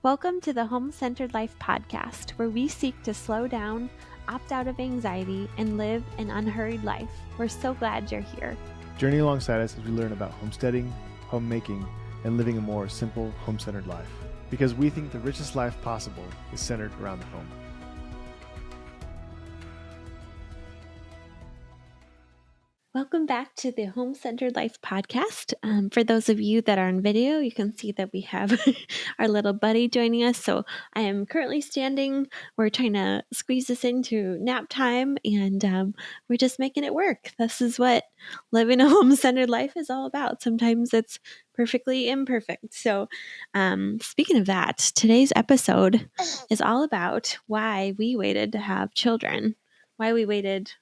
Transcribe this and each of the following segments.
Welcome to the Home-Centered Life podcast, where we seek to slow down, opt out of anxiety, and live an unhurried life. We're so glad you're here. Journey alongside us as we learn about homesteading, homemaking, and living a more simple, home-centered life. Because we think the richest life possible is centered around the home. Welcome back to the Home-Centered Life podcast. For those of you that are on video, you can see that we have our little buddy joining us. So I am currently standing. We're trying to squeeze this into nap time, and we're just making it work. This is what living a home-centered life is all about. Sometimes it's perfectly imperfect. So speaking of that, today's episode is all about why we waited to have children, why we waited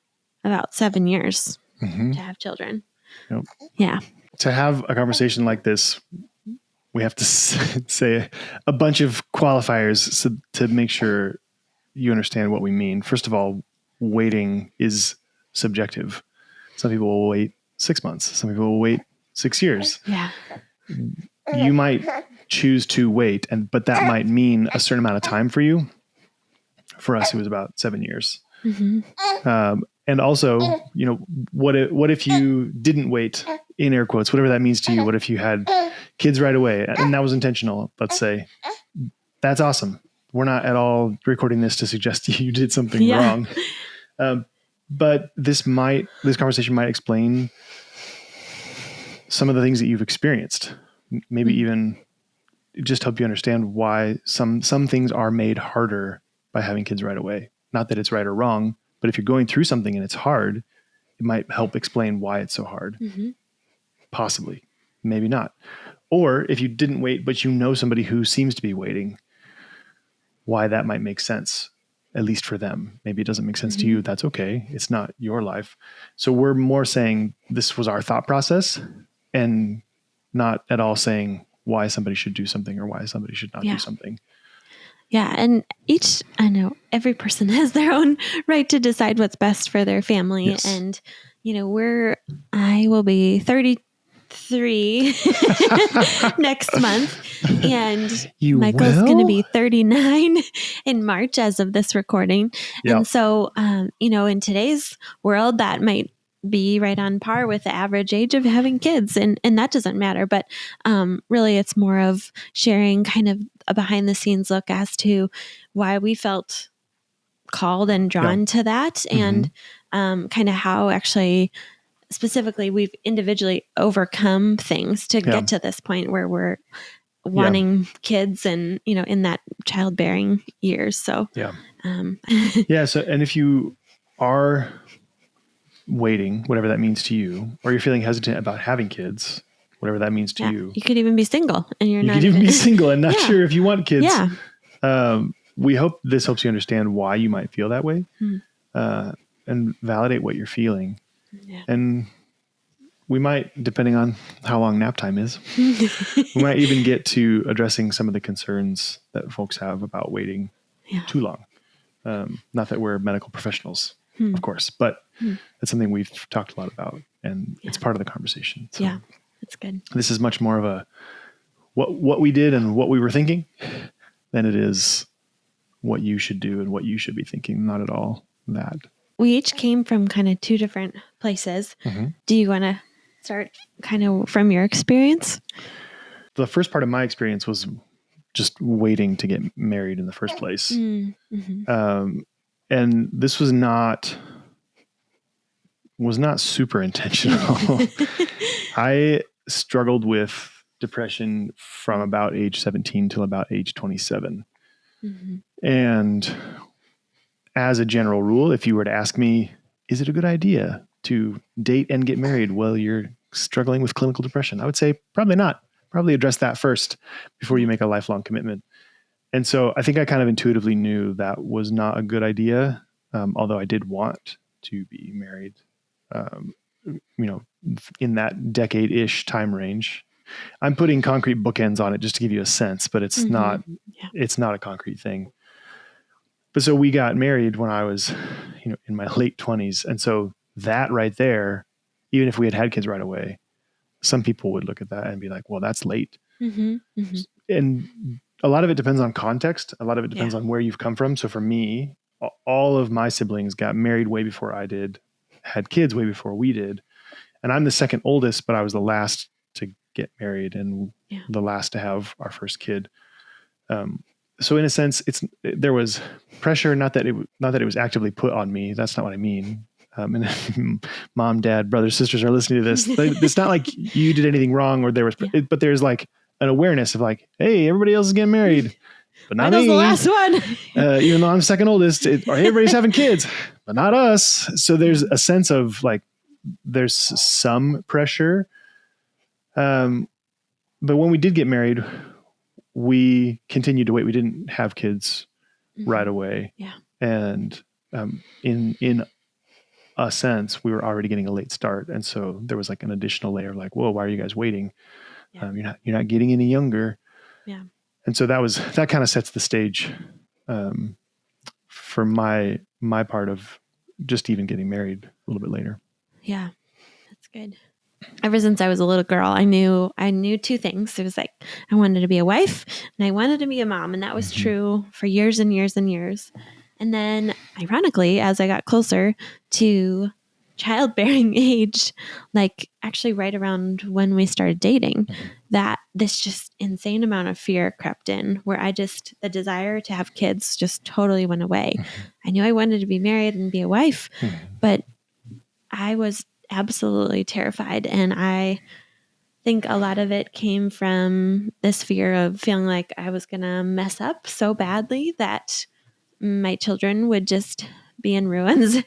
about 7 years. To have children. Yep. Yeah. To have a conversation like this, we have to say a bunch of qualifiers to make sure you understand what we mean. First of all, waiting is subjective. Some people will wait 6 months. Some people will wait 6 years. Yeah. You might choose to wait, but that might mean a certain amount of time for you. For us, it was about 7 years. Mm-hmm. And also, what if you didn't wait, in air quotes, whatever that means to you? What if you had kids right away and that was intentional? Let's say that's awesome. We're not at all recording this to suggest you did something wrong. But this conversation might explain some of the things that you've experienced. Maybe even just help you understand why some things are made harder by having kids right away. Not that it's right or wrong, but if you're going through something and it's hard, it might help explain why it's so hard. Mm-hmm. Possibly, maybe not. Or if you didn't wait, but you know somebody who seems to be waiting, why that might make sense, at least for them. Maybe it doesn't make sense to you. That's okay. It's not your life. So we're more saying this was our thought process and not at all saying why somebody should do something or why somebody should not do something. Yeah. And every person has their own right to decide what's best for their family. Yes. And, I will be 33 next month, and Michael's going to be 39 in March as of this recording. Yep. And so, in today's world, that might be right on par with the average age of having kids. And that doesn't matter. But really, it's more of sharing kind of a behind the scenes look as to why we felt called and drawn to that, and kind of how actually specifically we've individually overcome things to get to this point where we're wanting kids and, in that childbearing years. So, So, and if you are waiting, whatever that means to you, or you're feeling hesitant about having kids, whatever that means to you. You could even be single and you could even be single and not sure if you want kids. Yeah. We hope this helps you understand why you might feel that way, and validate what you're feeling. Yeah. And we might, depending on how long nap time is, we might even get to addressing some of the concerns that folks have about waiting too long. Not that we're medical professionals, of course, but that's something we've talked a lot about, and it's part of the conversation. So that's good. This is much more of a what we did and what we were thinking than it is what you should do and what you should be thinking. Not at all that. We each came from kind of two different places. Mm-hmm. Do you want to start kind of from your experience? The first part of my experience was just waiting to get married in the first place. Mm-hmm. And this was not super intentional. I struggled with depression from about age 17 till about age 27. Mm-hmm. And as a general rule, if you were to ask me, is it a good idea to date and get married while you're struggling with clinical depression? I would say probably not. Probably address that first before you make a lifelong commitment. And so I think I kind of intuitively knew that was not a good idea, although I did want to be married, in that decade-ish time range. I'm putting concrete bookends on it just to give you a sense, but it's not a concrete thing. But so we got married when I was, in my late 20s. And so that right there, even if we had kids right away, some people would look at that and be like, well, that's late. Mm-hmm. Mm-hmm. And a lot of it depends on context. A lot of it depends on where you've come from. So for me, all of my siblings got married way before I did, had kids way before we did. And I'm the second oldest, but I was the last to get married and the last to have our first kid. So in a sense, there was pressure, not that it was actively put on me. That's not what I mean. And mom, dad, brothers, sisters are listening to this. It's not like you did anything wrong or there was, but there's like an awareness of like, hey, everybody else is getting married, but not me. The last one. Even though I'm second oldest, or everybody's having kids, but not us. So there's a sense of like, there's some pressure. But when we did get married, we continued to wait. We didn't have kids right away. Yeah. And in a sense, we were already getting a late start. And so there was like an additional layer of like, whoa, why are you guys waiting? Yeah. You're not getting any younger. Yeah. And so that kind of sets the stage for my part of just even getting married a little bit later. Yeah. That's good. Ever since I was a little girl, I knew two things. It was like, I wanted to be a wife and I wanted to be a mom. And that was true for years and years and years. And then ironically, as I got closer to childbearing age, like actually right around when we started dating, that this just insane amount of fear crept in where the desire to have kids just totally went away. I knew I wanted to be married and be a wife, but I was absolutely terrified. And I think a lot of it came from this fear of feeling like I was going to mess up so badly that my children would just be in ruins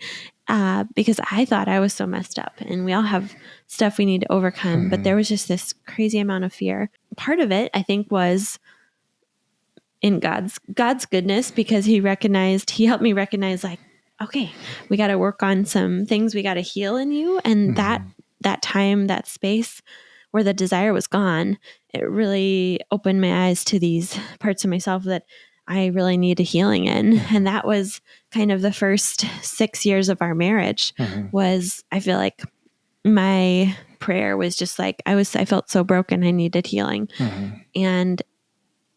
because I thought I was so messed up. And we all have stuff we need to overcome. But there was just this crazy amount of fear. Part of it, I think, was in God's goodness, because he helped me recognize like, okay, we got to work on some things we got to heal in you. And that time, that space where the desire was gone, it really opened my eyes to these parts of myself that I really need a healing in. And that was kind of the first 6 years of our marriage was, I feel like my prayer was just like, I felt so broken. I needed healing. And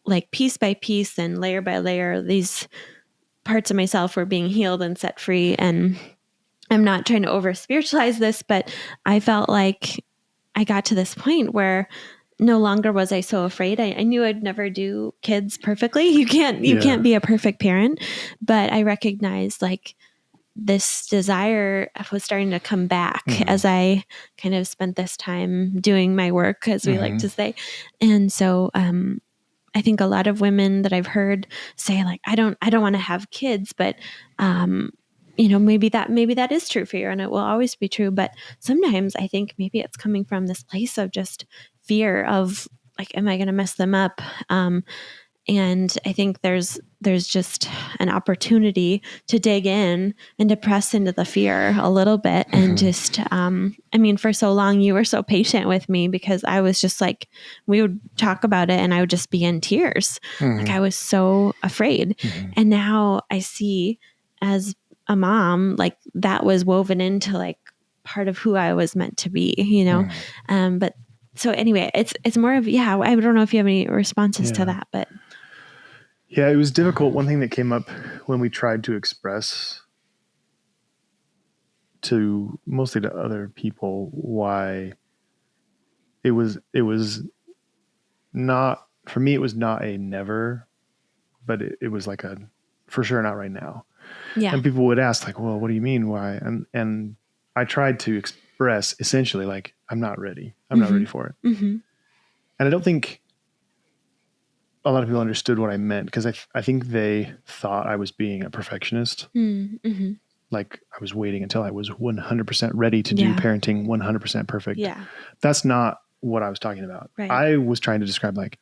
like piece by piece and layer by layer, these parts of myself were being healed and set free. And I'm not trying to over spiritualize this, but I felt like I got to this point where no longer was I so afraid. I knew I'd never do kids perfectly. You can't be a perfect parent, but I recognized like this desire was starting to come back as I kind of spent this time doing my work, as we like to say. And so, I think a lot of women that I've heard say like, I don't want to have kids, but, maybe that is true for you and it will always be true. But sometimes I think maybe it's coming from this place of just fear of like, am I going to mess them up? And I think there's just an opportunity to dig in and to press into the fear a little bit and just, for so long you were so patient with me because I was just like, we would talk about it and I would just be in tears. Like I was so afraid. And now I see as a mom, like that was woven into like part of who I was meant to be, but so anyway, it's more of, I don't know if you have any responses to that, but. Yeah, it was difficult. One thing that came up when we tried to express mostly to other people why it was not, for me, it was not a never, but it was like a, for sure not right now. Yeah. And people would ask like, well, what do you mean? Why? And I tried to express essentially like, I'm not ready. I'm not ready for it. And I don't think a lot of people understood what I meant because I think they thought I was being a perfectionist. Like I was waiting until I was 100% ready to do parenting 100% perfect. Yeah. That's not what I was talking about. Right. I was trying to describe like,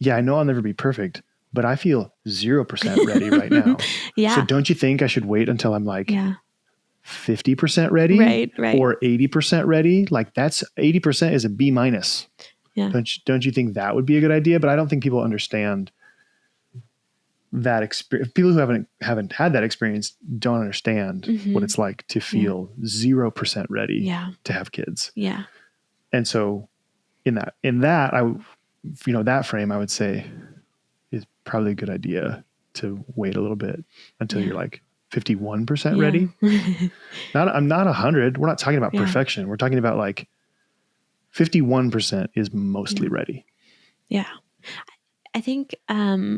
I know I'll never be perfect, but I feel 0% ready right now. So don't you think I should wait until I'm like 50% ready right. or 80% ready? Like that's 80% is a B minus. Yeah. Don't you think that would be a good idea? But I don't think people understand that experience. People who haven't had that experience don't understand what it's like to feel 0% ready to have kids. Yeah. And so in that, I, that frame, I would say, it's probably a good idea to wait a little bit until you're like 51% ready. I'm not 100. We're not talking about perfection. We're talking about like 51% is mostly ready. Yeah. I think I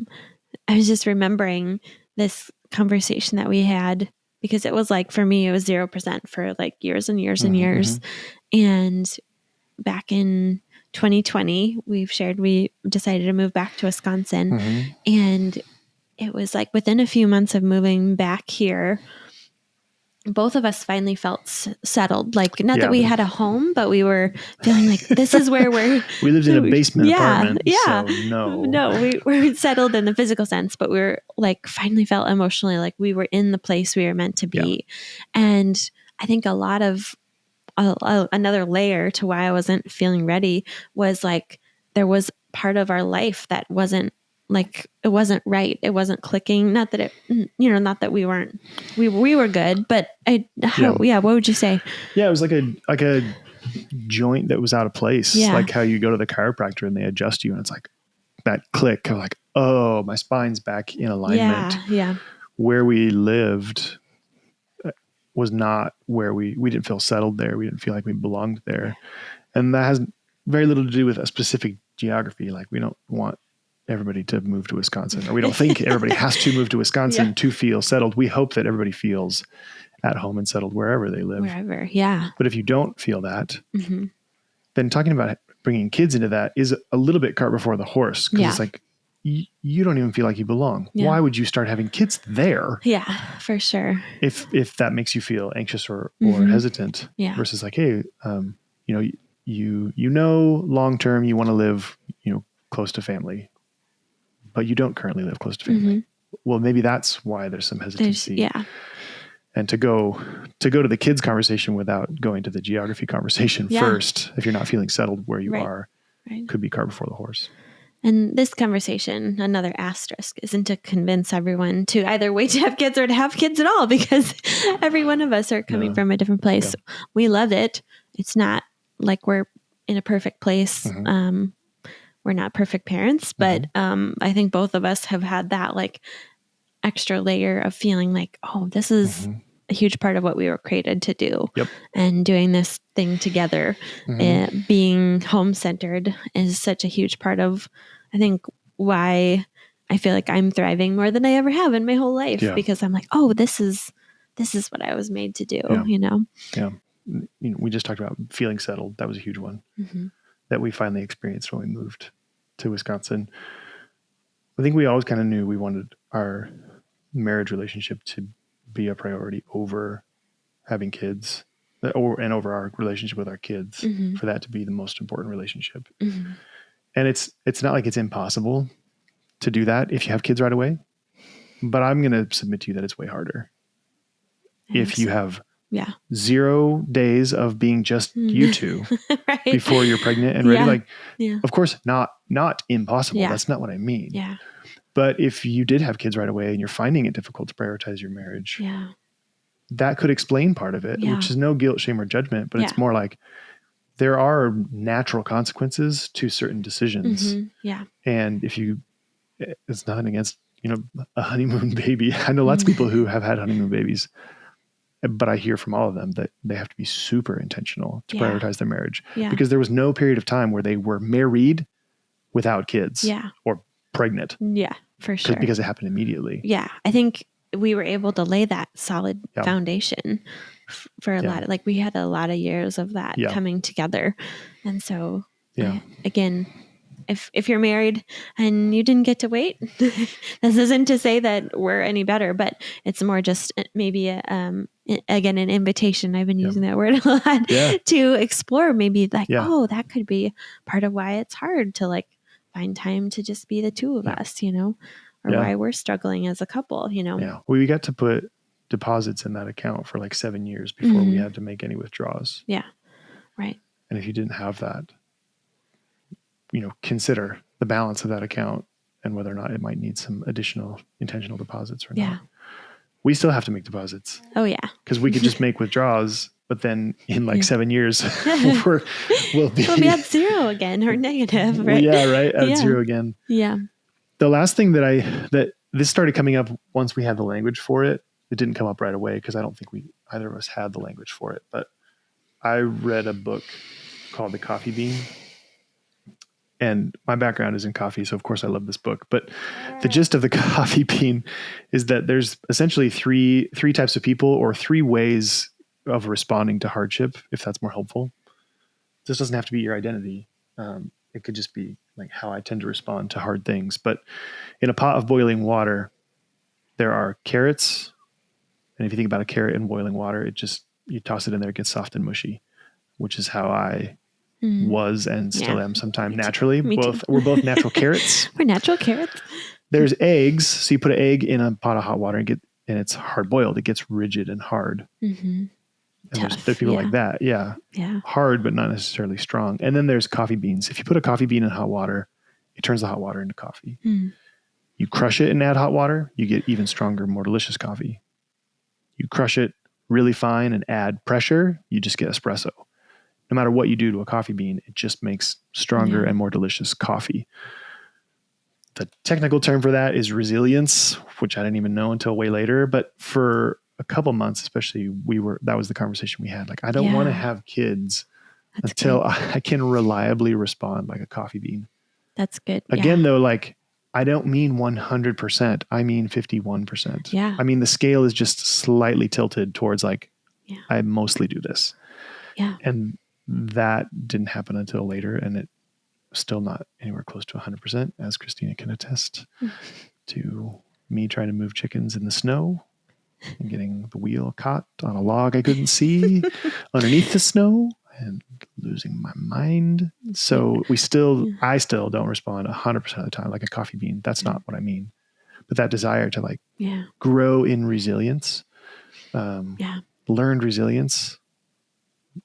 was just remembering this conversation that we had, because it was like, for me, it was 0% for like years and years and years. And back in 2020, we decided to move back to Wisconsin. And it was like within a few months of moving back here, both of us finally felt settled. Like, not that we had a home, but we were feeling like this is where we lived in a basement apartment. So no, we were settled in the physical sense, but we were like, finally felt emotionally like we were in the place we were meant to be. And I think a lot of another layer to why I wasn't feeling ready was like, there was part of our life that wasn't like, it wasn't right. It wasn't clicking. Not that not that we were good, but what would you say? Yeah. It was like a joint that was out of place. Like how you go to the chiropractor and they adjust you and it's like that click of like, oh, my spine's back in alignment. Yeah. Where we lived was not where we didn't feel settled there. We didn't feel like we belonged there. And that has very little to do with a specific geography. Like, we don't want everybody to move to Wisconsin, or we don't think everybody has to move to Wisconsin to feel settled. We hope that everybody feels at home and settled wherever they live. But if you don't feel that, then talking about bringing kids into that is a little bit cart before the horse. Because it's like, you don't even feel like you belong. Why would you start having kids there? Yeah, for sure. If that makes you feel anxious or hesitant, versus like, hey, long-term you want to live, close to family, but you don't currently live close to family. Well, maybe that's why there's some hesitancy. And to go to the kids conversation without going to the geography conversation first, if you're not feeling settled where you are, could be cart before the horse. And this conversation, another asterisk, isn't to convince everyone to either wait to have kids or to have kids at all, because every one of us are coming from a different place. We love it. It's not like we're in a perfect place. We're not perfect parents, but I think both of us have had that like extra layer of feeling like, oh, this is a huge part of what we were created to do. And doing this thing together, being home-centered is such a huge part of, I think, why I feel like I'm thriving more than I ever have in my whole life, because I'm like, oh, this is what I was made to do, We just talked about feeling settled. That was a huge one that we finally experienced when we moved to Wisconsin. I think we always kind of knew we wanted our marriage relationship to be a priority over having kids, and over our relationship with our kids, for that to be the most important relationship. And it's not like it's impossible to do that if you have kids right away, but I'm going to submit to you that it's way harder. If you have 0 days of being just you two before you're pregnant and ready, of course, not impossible. That's not what I mean. But if you did have kids right away and you're finding it difficult to prioritize your marriage, that could explain part of it, which is no guilt, shame, or judgment, but it's more like there are natural consequences to certain decisions. And if it's nothing against, a honeymoon baby. I know lots of people who have had honeymoon babies, but I hear from all of them that they have to be super intentional to prioritize their marriage, because there was no period of time where they were married without kids or pregnant. For sure. Because it happened immediately. I think we were able to lay that solid foundation for a lot of, like, we had a lot of years of that coming together. And so again, if you're married and you didn't get to wait, this isn't to say that we're any better, but it's more just maybe again, an invitation. I've been using that word a lot to explore maybe like, oh, that could be part of why it's hard to like find time to just be the two of us, or why we're struggling as a couple, We got to put deposits in that account for like 7 years before we had to make any withdrawals. Right. And if you didn't have that, consider the balance of that account and whether or not it might need some additional intentional deposits or not. We still have to make deposits. Oh yeah. Because we could just make withdrawals, but then in like 7 years, we'll be at zero again or negative, right? At zero again. Yeah. the last thing that this started coming up once we had the language for it. It didn't come up right away because I don't think either of us had the language for it. But I read a book called The Coffee Bean. And my background is in coffee, so of course I love this book. But the gist of the coffee bean is that there's essentially three types of people, or three ways of responding to hardship, if that's more helpful. This doesn't have to be your identity. It could just be like how I tend to respond to hard things. But in a pot of boiling water, there are carrots. And if you think about a carrot in boiling water, you toss it in there, it gets soft and mushy, which is how I was and still am sometimes naturally. We're both natural carrots. We're natural carrots. There's eggs. So you put an egg in a pot of hot water and it's hard boiled. It gets rigid and hard. And there's people like that. Yeah. Hard, but not necessarily strong. And then there's coffee beans. If you put a coffee bean in hot water, it turns the hot water into coffee. You crush it and add hot water, you get even stronger, more delicious coffee. You crush it really fine and add pressure, you just get espresso. No matter what you do to a coffee bean, it just makes stronger and more delicious coffee. The technical term for that is resilience, which I didn't even know until way later. But for a couple months, especially, that was the conversation we had. Like, I don't want to have kids until I can reliably respond like a coffee bean. That's good. Again, though, like, I don't mean 100%. I mean 51%. Yeah. I mean, the scale is just slightly tilted towards like, I mostly do this. Yeah. And that didn't happen until later, and it was still not anywhere close to 100%, as Christina can attest to me trying to move chickens in the snow and getting the wheel caught on a log I couldn't see underneath the snow and losing my mind. So I still don't respond 100% of the time like a coffee bean. That's not what I mean. But that desire to like grow in resilience, learned resilience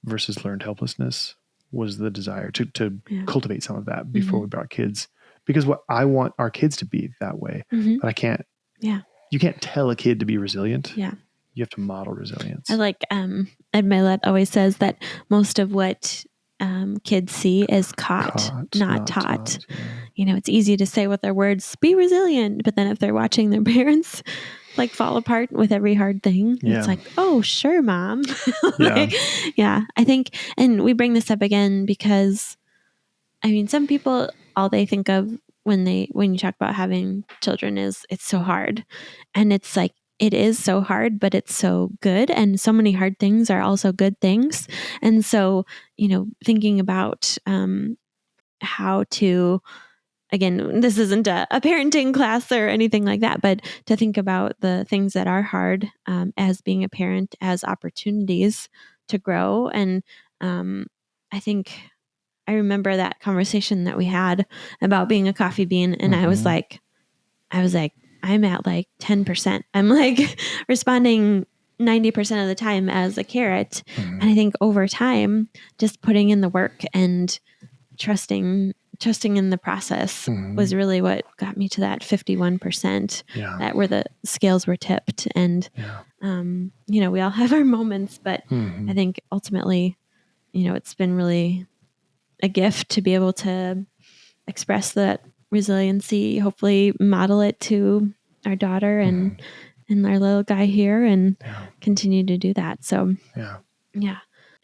versus learned helplessness was the desire to cultivate some of that before we brought kids, because what I want our kids to be that way, but I can't, you can't tell a kid to be resilient. Yeah. You have to model resilience. I like, Ed Milet always says that most of what kids see is caught, not taught. Yeah. You know, it's easy to say with their words, be resilient. But then if they're watching their parents like fall apart with every hard thing, it's like, oh, sure, mom. I think, and we bring this up again because, I mean, some people, all they think of when you talk about having children is it's so hard. And it's like, it is so hard, but it's so good. And so many hard things are also good things. And so, you know, thinking about how to, again, this isn't a parenting class or anything like that, but to think about the things that are hard as being a parent as opportunities to grow. And I think I remember that conversation that we had about being a coffee bean. And I was like, I'm at like 10%. I'm like responding 90% of the time as a carrot. And I think over time, just putting in the work and trusting in the process was really what got me to that 51%, that where the scales were tipped. And, you know, we all have our moments, but I think ultimately, you know, it's been really a gift to be able to express that resiliency, hopefully model it to our daughter and our little guy here, and continue to do that. So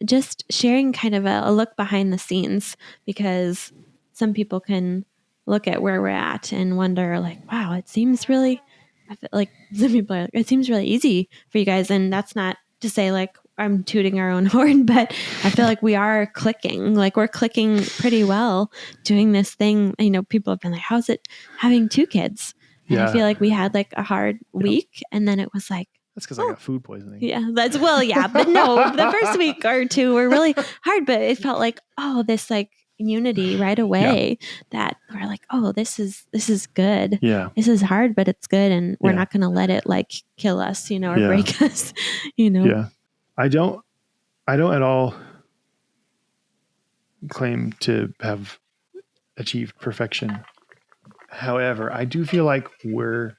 just sharing kind of a look behind the scenes, because some people can look at where we're at and wonder like, wow, it seems really, I feel like some people are like, it seems really easy for you guys. And that's not to say like I'm tooting our own horn, but I feel like we are clicking, like we're clicking pretty well doing this thing. You know, people have been like, how's it having 2 kids? And I feel like we had like a hard week, and then it was like, that's because I got food poisoning. Yeah, but no, the first week or 2 were really hard, but it felt like, oh, this like unity right away that we're like, oh, this is good. Yeah. This is hard, but it's good. And we're not going to let it like kill us, you know, or break us, you know? Yeah. I don't at all claim to have achieved perfection. However, I do feel like we're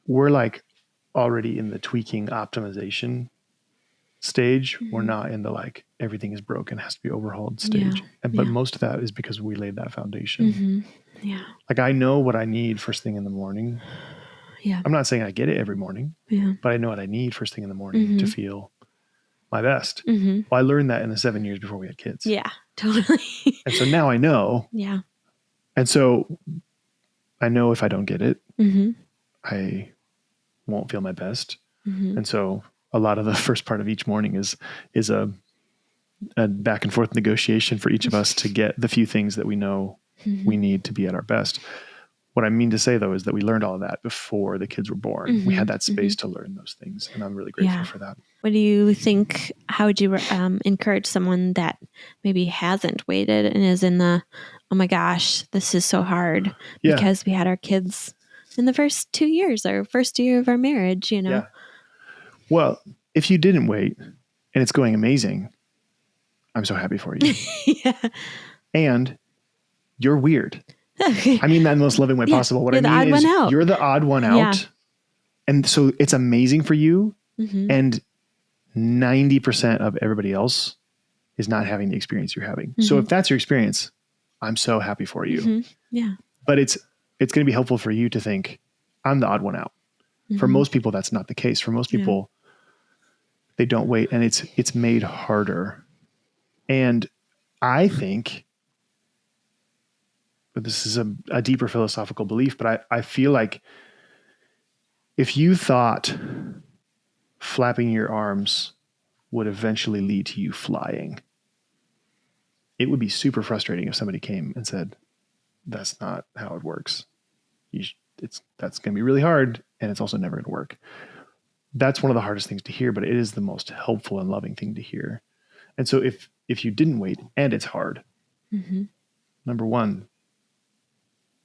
like already in the tweaking optimization stage. We're not in the like everything is broken, has to be overhauled stage. But most of that is because we laid that foundation. Yeah. Like I know what I need first thing in the morning. Yeah. I'm not saying I get it every morning, but I know what I need first thing in the morning to feel my best. Well, I learned that in the 7 years before we had kids. Yeah, totally. And so now I know. Yeah. And so I know if I don't get it, I won't feel my best. And so a lot of the first part of each morning is a back and forth negotiation for each of us to get the few things that we know we need to be at our best. What I mean to say, though, is that we learned all of that before the kids were born. We had that space to learn those things. And I'm really grateful for that. What do you think? How would you encourage someone that maybe hasn't waited and is in the, oh my gosh, this is so hard because we had our kids in the first 2 years, our first year of our marriage, you know? Yeah. Well, if you didn't wait and it's going amazing, I'm so happy for you. And you're weird. I mean that in the most loving way possible. What I mean is you're the odd one out. And so it's amazing for you. And 90% of everybody else is not having the experience you're having. So if that's your experience, I'm so happy for you. Yeah. But it's going to be helpful for you to think, I'm the odd one out. For most people, that's not the case. For most people, they don't wait, and it's made harder. And I think, but this is a deeper philosophical belief, but I feel like if you thought flapping your arms would eventually lead to you flying, it would be super frustrating if somebody came and said, that's not how it works. That's going to be really hard, and it's also never going to work. That's one of the hardest things to hear, but it is the most helpful and loving thing to hear. And so if you didn't wait and it's hard, number one,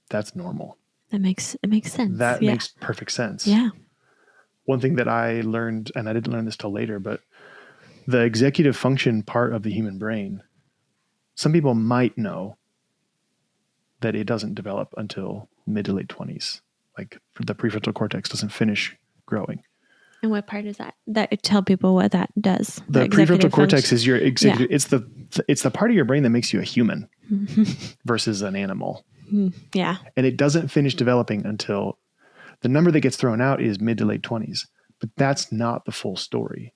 that's normal. It makes sense. That makes perfect sense. Yeah. One thing that I learned, and I didn't learn this till later, but the executive function part of the human brain, some people might know that it doesn't develop until mid to late 20s. Like the prefrontal cortex doesn't finish growing. And what part is that? That tell people what that does. The prefrontal cortex is your executive. Yeah. It's the part of your brain that makes you a human versus an animal. Yeah. And it doesn't finish developing until the number that gets thrown out is mid to late 20s. But that's not the full story.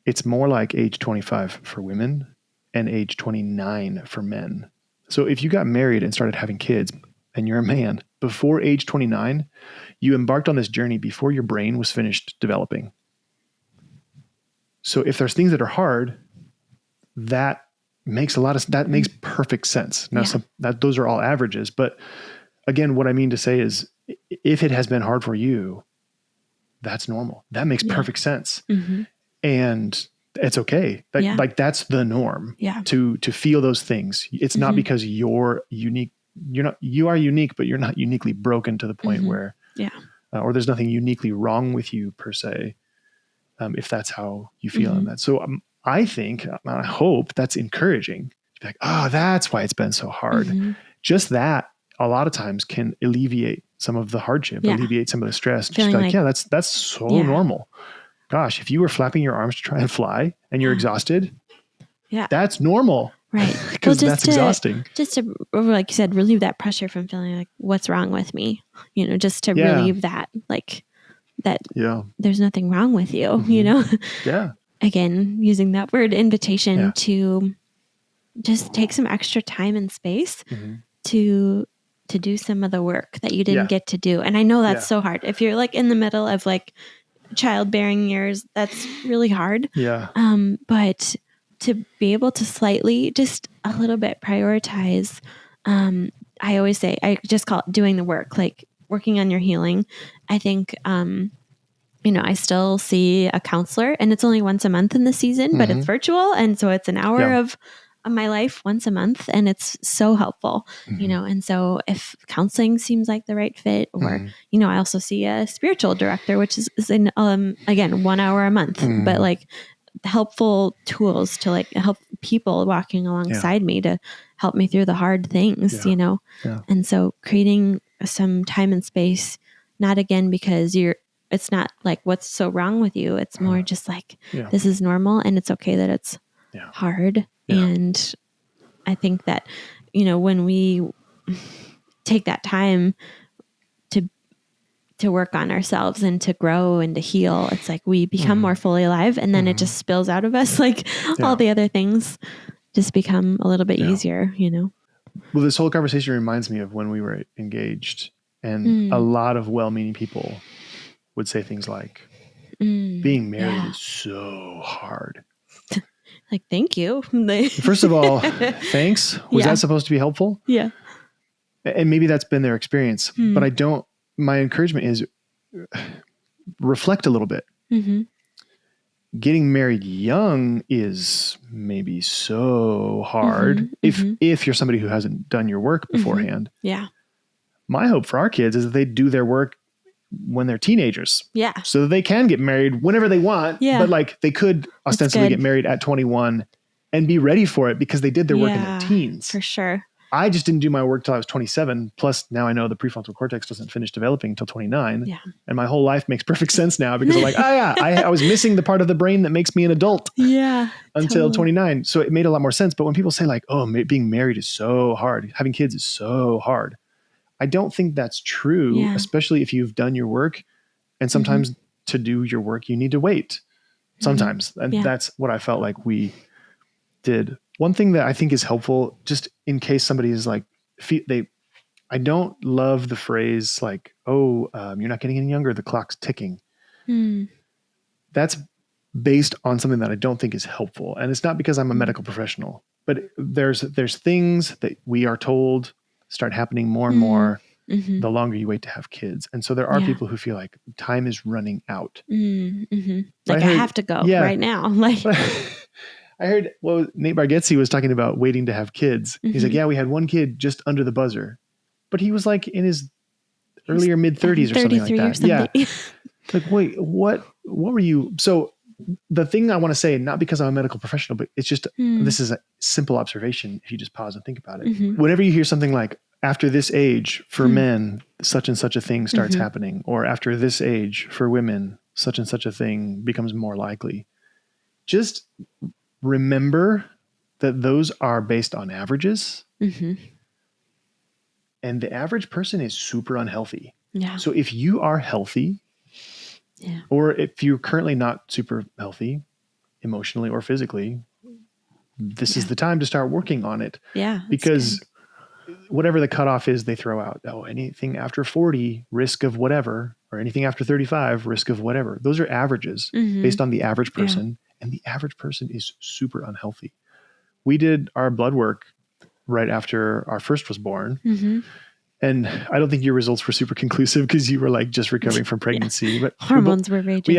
It's more like age 25 for women and age 29 for men. So if you got married and started having kids and you're a man, before age 29, you embarked on this journey before your brain was finished developing. So if there's things that are hard, that makes makes perfect sense. Now, those are all averages, but again, what I mean to say is if it has been hard for you, that's normal. That makes perfect sense. And it's okay. Like that's the norm to feel those things. It's not because you're unique. You are unique, but you're not uniquely broken to the point where, or there's nothing uniquely wrong with you per se. If that's how you feel on that. So I think, I hope that's encouraging. To be like, oh, that's why it's been so hard. Just that a lot of times can alleviate some of the hardship, alleviate some of the stress. Just be like, that's so normal. Gosh, if you were flapping your arms to try and fly and you're exhausted, that's normal. Right. Because that's exhausting. Just to, like you said, relieve that pressure from feeling like, what's wrong with me? You know, just to relieve that, like that there's nothing wrong with you, you know? Again, using that word invitation to just take some extra time and space to do some of the work that you didn't get to do. And I know that's so hard. If you're like in the middle of like childbearing years, that's really hard. But to be able to slightly, just a little bit prioritize, I always say, I just call it doing the work, like working on your healing. I think, you know, I still see a counselor and it's only once a month in the season, but it's virtual. And so it's an hour of my life once a month, and it's so helpful, you know? And so if counseling seems like the right fit, or, you know, I also see a spiritual director, which is in, again, 1 hour a month, but like helpful tools to like help people walking alongside me to help me through the hard things, you know? And so creating some time and space, not again, because it's not like what's so wrong with you. It's more just like, this is normal and it's okay that it's hard. And I think that, you know, when we take that time to work on ourselves and to grow and to heal, it's like we become more fully alive, and then it just spills out of us. Like all the other things just become a little bit easier, Well, this whole conversation reminds me of when we were engaged, and a lot of well-meaning people would say things like, being married is so hard. Like, thank you. First of all, thanks. Was that supposed to be helpful? Yeah. And maybe that's been their experience, but my encouragement is reflect a little bit. Getting married young is maybe so hard if you're somebody who hasn't done your work beforehand. Yeah. My hope for our kids is that they do their work when they're teenagers. Yeah. So that they can get married whenever they want. Yeah. But like they could ostensibly get married at 21 and be ready for it because they did their work in their teens. For sure. I just didn't do my work till I was 27. Plus now I know the prefrontal cortex doesn't finish developing until 29. Yeah. And my whole life makes perfect sense now because I'm like, I was missing the part of the brain that makes me an adult. Yeah. Until 29. So it made a lot more sense. But when people say like, oh, being married is so hard, having kids is so hard, I don't think that's true, especially if you've done your work. And sometimes to do your work, you need to wait. Sometimes. And that's what I felt like we did. One thing that I think is helpful, just in case somebody is like, I don't love the phrase like, you're not getting any younger, the clock's ticking. That's based on something that I don't think is helpful. And it's not because I'm a medical professional, but there's things that we are told start happening more and more the longer you wait to have kids. And so there are people who feel like time is running out. Like I have to go right now. Like I heard Nate Bargatze was talking about waiting to have kids. He's like, we had one kid just under the buzzer, but he was like in his earlier mid 30s or something like that. Yeah. Like, wait, what were you? So the thing I want to say, not because I'm a medical professional, but it's just, this is a simple observation. If you just pause and think about it, whenever you hear something like after this age for men, such and such a thing starts happening, or after this age for women, such and such a thing becomes more likely. Just remember that those are based on averages. And the average person is super unhealthy. Yeah. So if you are healthy, or if you're currently not super healthy emotionally or physically, this is the time to start working on it. Yeah. Because whatever the cutoff is, they throw out, anything after 40, risk of whatever, or anything after 35, risk of whatever. Those are averages based on the average person. And the average person is super unhealthy. We did our blood work right after our first was born. And I don't think your results were super conclusive because you were like just recovering from pregnancy. But hormones were raging.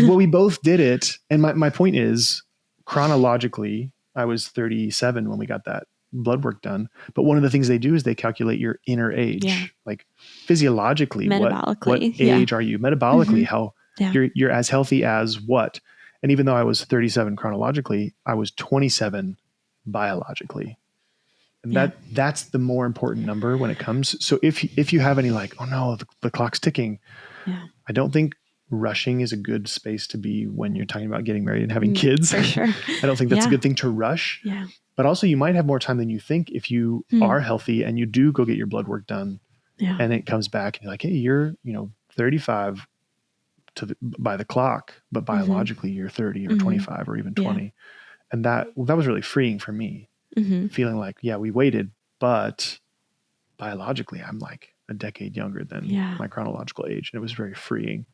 Well, we both did it. And my point is, chronologically, I was 37 when we got that blood work done. But one of the things they do is they calculate your inner age, like physiologically, what age are you? Metabolically, how you're as healthy as what? And even though I was 37 chronologically, I was 27 biologically. And that's the more important number when it comes. So if you have any like, oh no, the clock's ticking. I don't think rushing is a good space to be when you're talking about getting married and having kids. For sure. I don't think that's a good thing to rush. Yeah. But also you might have more time than you think if you are healthy and you do go get your blood work done. Yeah. And it comes back and you're like, hey, you're 35 by the clock, but biologically you're 30 or 25 or even 20. And that was really freeing for me, feeling like, we waited, but biologically I'm like a decade younger than my chronological age. And it was very freeing.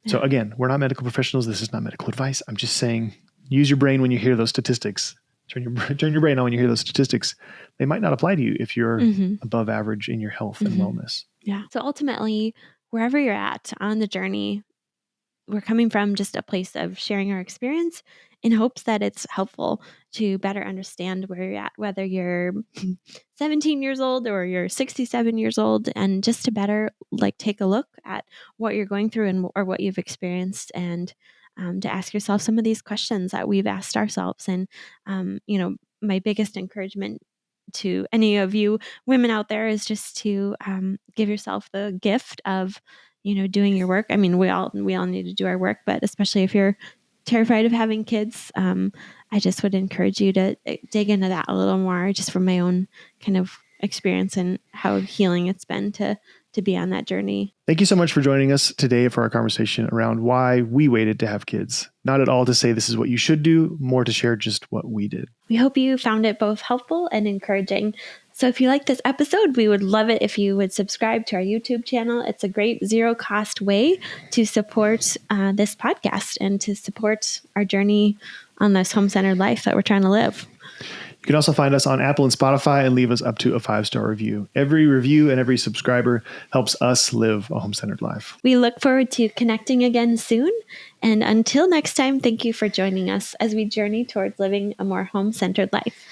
Yeah. So again, we're not medical professionals. This is not medical advice. I'm just saying, use your brain when you hear those statistics. Turn your brain on when you hear those statistics. They might not apply to you if you're above average in your health and wellness. Yeah. So ultimately, wherever you're at on the journey, we're coming from just a place of sharing our experience in hopes that it's helpful to better understand where you're at, whether you're 17 years old or you're 67 years old, and just to better take a look at what you're going through or what you've experienced, and to ask yourself some of these questions that we've asked ourselves. And, my biggest encouragement to any of you women out there is just to give yourself the gift of, doing your work. I mean, we all need to do our work, but especially if you're terrified of having kids, I just would encourage you to dig into that a little more, just from my own kind of experience and how healing it's been to be on that journey. Thank you so much for joining us today for our conversation around why we waited to have kids. Not at all to say this is what you should do, more to share just what we did. We hope you found it both helpful and encouraging. So if you like this episode, we would love it if you would subscribe to our YouTube channel. It's a great zero-cost way to support this podcast and to support our journey on this home-centered life that we're trying to live. You can also find us on Apple and Spotify and leave us up to a 5-star review. Every review and every subscriber helps us live a home-centered life. We look forward to connecting again soon. And until next time, thank you for joining us as we journey towards living a more home-centered life.